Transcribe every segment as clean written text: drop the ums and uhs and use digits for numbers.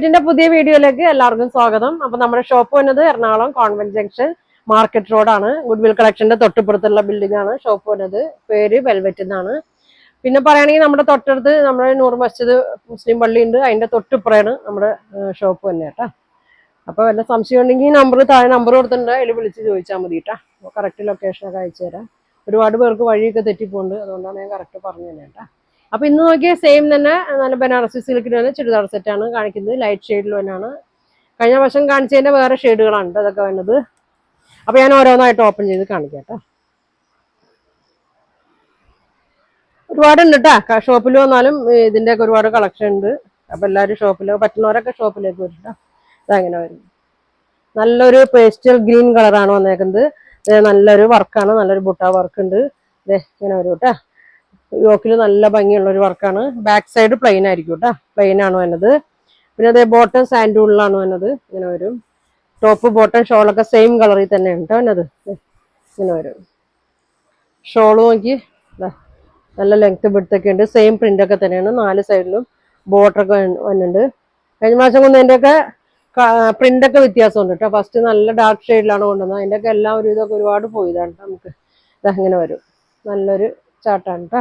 ഇതിന്റെ പുതിയ വീഡിയോയിലേക്ക് എല്ലാവർക്കും സ്വാഗതം. അപ്പൊ നമ്മുടെ ഷോപ്പ് വന്നത് എറണാകുളം കോൺവെന്റ് ജംഗ്ഷൻ മാർക്കറ്റ് റോഡാണ്. ഗുഡ്വിൽ കളക്ഷന്റെ തൊട്ടിപ്പുറത്തുള്ള ബിൽഡിംഗ് ആണ് ഷോപ്പ് വന്നത്. പേര് വെൽവെറ്റ് എന്നാണ്. പിന്നെ പറയുകയാണെങ്കിൽ നമ്മുടെ തൊട്ടടുത്ത് നമ്മുടെ നൂർ മസ്ജിദ് മുസ്ലിം പള്ളി ഉണ്ട്. അതിന്റെ തൊട്ടിപ്പുറയാണ് നമ്മുടെ ഷോപ്പ് തന്നെ കേട്ടാ. അപ്പൊ വല്ല സംശയം ഉണ്ടെങ്കിൽ താഴെ നമ്പർ കൊടുത്തിട്ടുണ്ട്, അതിൽ വിളിച്ച് ചോദിച്ചാൽ മതി കേട്ടാ. കറക്റ്റ് ലൊക്കേഷനൊക്കെ അയച്ചു തരാം. ഒരുപാട് പേർക്ക് വഴിയൊക്കെ തെറ്റിപ്പോണ്ട്, അതുകൊണ്ടാണ് ഞാൻ കറക്റ്റ് പറഞ്ഞു തന്നെ കേട്ടാ. അപ്പൊ ഇന്ന് നോക്കിയാൽ സെയിം തന്നെ നല്ല ബനാറസി സിൽക്കിൽ തന്നെ ചുരിദാർ സെറ്റാണ് കാണിക്കുന്നത്. ലൈറ്റ് ഷെയ്ഡിൽ തന്നെയാണ്. കഴിഞ്ഞ വർഷം കാണിച്ചതിന്റെ വേറെ ഷെയ്ഡുകളാണ് അതൊക്കെ വരുന്നത്. അപ്പൊ ഞാൻ ഓരോന്നായിട്ട് ഓപ്പൺ ചെയ്ത് കാണിക്കാം കേട്ടോ. ഒരുപാടുണ്ട് കേട്ടാ. ഷോപ്പിൽ വന്നാലും ഇതിന്റെയൊക്കെ ഒരുപാട് കളക്ഷൻ ഉണ്ട്. അപ്പൊ എല്ലാവരും പറ്റുന്നവരൊക്കെ ഷോപ്പിലേക്ക് വരും കേട്ടോ. ഇതങ്ങനെ വരും. നല്ലൊരു പേസ്റ്റൽ ഗ്രീൻ കളറാണ് വന്നേക്കുന്നത്. നല്ലൊരു വർക്കാണ്, നല്ലൊരു ബുട്ട വർക്ക് ഉണ്ട്. ഇങ്ങനെ വരും കേട്ടാ. യോക്കിൽ നല്ല ഭംഗിയുള്ള ഒരു വർക്കാണ്. ബാക്ക് സൈഡ് പ്ലെയിൻ ആയിരിക്കും കേട്ടോ. പ്ലെയിൻ ആണ് വന്നത്. പിന്നെ അതേ ബോട്ടം സാൻഡൂളിലാണ് വന്നത്. ഇങ്ങനെ വരും. ടോപ്പ് ബോട്ടം ഷോളൊക്കെ സെയിം കളറിൽ തന്നെയാണ് കേട്ടോ വന്നത്. ഇങ്ങനെ വരും. ഷോള് നോക്കി നല്ല ലെങ്ത് ബിഡ്ത്തൊക്കെ ഉണ്ട്. സെയിം പ്രിന്റ് ഒക്കെ തന്നെയാണ്. 4 സൈഡിലും ബോർഡറൊക്കെ വന്നിട്ടുണ്ട്. കഴിഞ്ഞ മാസം കൊണ്ടതിൻ്റെയൊക്കെ പ്രിന്റ് ഒക്കെ വ്യത്യാസമുണ്ട് കേട്ടോ. ഫസ്റ്റ് നല്ല ഡാർക്ക് ഷെയ്ഡിലാണ് കൊണ്ടുവന്നത്. അതിൻ്റെയൊക്കെ എല്ലാം ഇതൊക്കെ ഒരുപാട് പോയതാണ് നമുക്ക്. ഇങ്ങനെ വരും. നല്ലൊരു ചാർട്ടാണ് കേട്ടോ.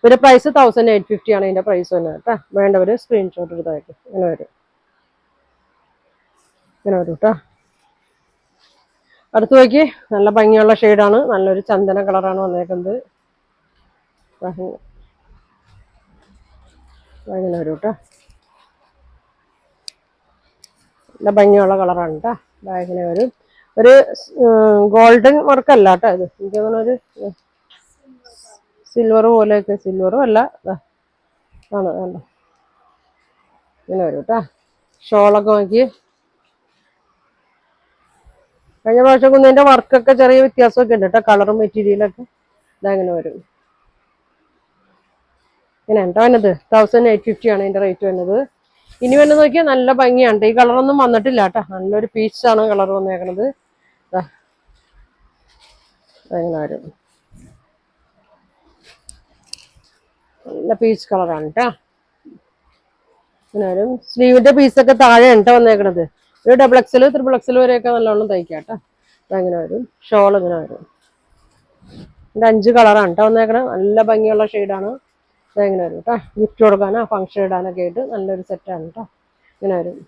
ഒരു പ്രൈസ് 1850 ആണ് ഇതിന്റെ പ്രൈസ് തന്നെ കേട്ടോ. വേണ്ടവര് സ്ക്രീൻഷോട്ട് എടുത്തായിരിക്കും. ഇങ്ങനെ വരും. ഇങ്ങനെ വരും കേട്ടോ. അടുത്ത് നോക്കി നല്ല ഭംഗിയുള്ള ഷെയ്ഡാണ്. നല്ലൊരു ചന്ദന കളറാണ് വന്നേക്കുന്നത്. ഇങ്ങനെ വരും കേട്ടോ. നല്ല ഭംഗിയുള്ള കളറാണ് കേട്ടോ. ഇങ്ങനെ വരും. ഒരു ഗോൾഡൻ വർക്കല്ല കേട്ടോ ഇത്. എനിക്ക് തോന്നുന്നൊരു സിൽവർ പോലെയൊക്കെ, സിൽവറും അല്ല ആണ് വേണ്ട. ഇങ്ങനെ വരും കേട്ടോ. ഷോളൊക്കെ നോക്കി കഴിഞ്ഞ പ്രാവശ്യം കുന്നതിന്റെ വർക്കൊക്കെ ചെറിയ വ്യത്യാസമൊക്കെ ഉണ്ട് കേട്ടോ. കളറും മെറ്റീരിയലൊക്കെ ഇതങ്ങനെ വരും. ഇങ്ങനെ ഉണ്ടോ വന്നത്. 1850 ആണ് ഇതിന്റെ റേറ്റ് വരുന്നത്. ഇനി വന്ന് നോക്കിയാൽ നല്ല ഭംഗിയാണ്. ഈ കളറൊന്നും വന്നിട്ടില്ല കേട്ടോ. നല്ലൊരു പീച്ചാണ് കളർ വന്നേക്കണത്. അങ്ങനെ വരും. നല്ല പീച്ച് കളറാണ് കേട്ടോ. ഇങ്ങനെ വരും. സ്ലീവിന്റെ പീസൊക്കെ താഴെ ഉണ്ടോ വന്നേക്കണത്. ഒരു XXL, XXL വരെയൊക്കെ നല്ലോണം തയ്ക്കാം കേട്ടോ. അതങ്ങനെ വരും. ഷോൾ ഇങ്ങനെ വരും. ഇതിന്റെ 5 കളറാണ് കേട്ടോ വന്നേക്കണത്. നല്ല ഭംഗിയുള്ള ഷെയ്ഡാണ്. ഇതെങ്ങനെ വരും കേട്ടോ. ഗിഫ്റ്റ് കൊടുക്കാനോ ഫംഗ്ഷൻ ഇടാനൊക്കെ ആയിട്ട് നല്ലൊരു സെറ്റാണ് കേട്ടോ. ഇങ്ങനെ വരും.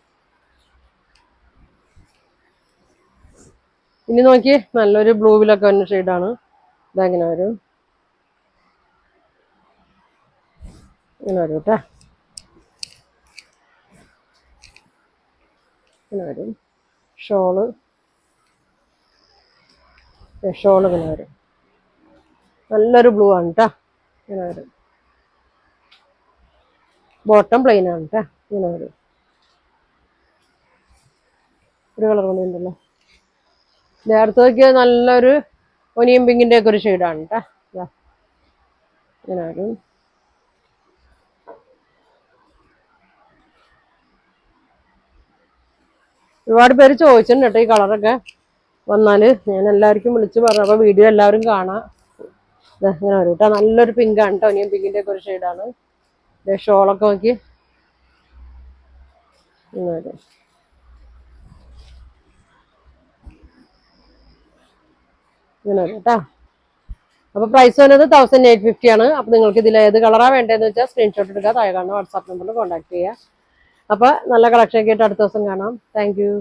ഇനി നോക്കി നല്ലൊരു ബ്ലൂവിലൊക്കെ വന്ന ഷെയ്ഡാണ്. ഇതെങ്ങനെ വരും. ഇങ്ങനെ വരും കേട്ടോ. ഇങ്ങനെ വരും. ഷോള് ഇങ്ങനെ വരും. നല്ലൊരു ബ്ലൂ ആണ് കേട്ടോ. ഇങ്ങനെ വരും. ബോട്ടം പ്ലെയിൻ ആണ് കേട്ടോ. ഇങ്ങനെ വരും. ഒരു കളർ കൊണ്ടുണ്ടല്ലോ. നേരത്തെ നോക്കിയാൽ നല്ലൊരു ഒനിയൻ പിങ്കിന്റെ ഒക്കെ ഒരു ഷെയ്ഡാണ് കേട്ടോ. ഇങ്ങനെ വരും. ഒരുപാട് പേര് ചോദിച്ചിട്ടുണ്ട് കേട്ടോ ഈ കളറൊക്കെ. വന്നാല് ഞാൻ എല്ലാവർക്കും വിളിച്ച് പറഞ്ഞു. അപ്പൊ വീഡിയോ എല്ലാവരും കാണാം. ഇങ്ങനെ വരും കേട്ടോ. നല്ലൊരു പിങ്കാണ് കേട്ടോ. ഒനിയൻ പിങ്കിന്റെ ഒക്കെ ഒരു ഷെയ്ഡാണ്. ഷോളൊക്കെ നോക്കി ഇങ്ങനെ വരും. ഇങ്ങനെ വരും കേട്ടോ. അപ്പൊ പ്രൈസ് വന്നത് 1850 ആണ്. അപ്പൊ നിങ്ങൾക്ക് ഇതിൽ ഏത് കളറാണ് വേണ്ടതെന്ന് വെച്ചാൽ സ്ക്രീൻഷോട്ട് എടുക്കുക. താഴെ കാണുന്ന വാട്സാപ്പ് നമ്പറിൽ കോൺടാക്ട് ചെയ്യുക. അപ്പൊ നല്ല കളക്ഷൻ ഒക്കെ ആയിട്ട് അടുത്ത ദിവസം കാണാം. Thank you.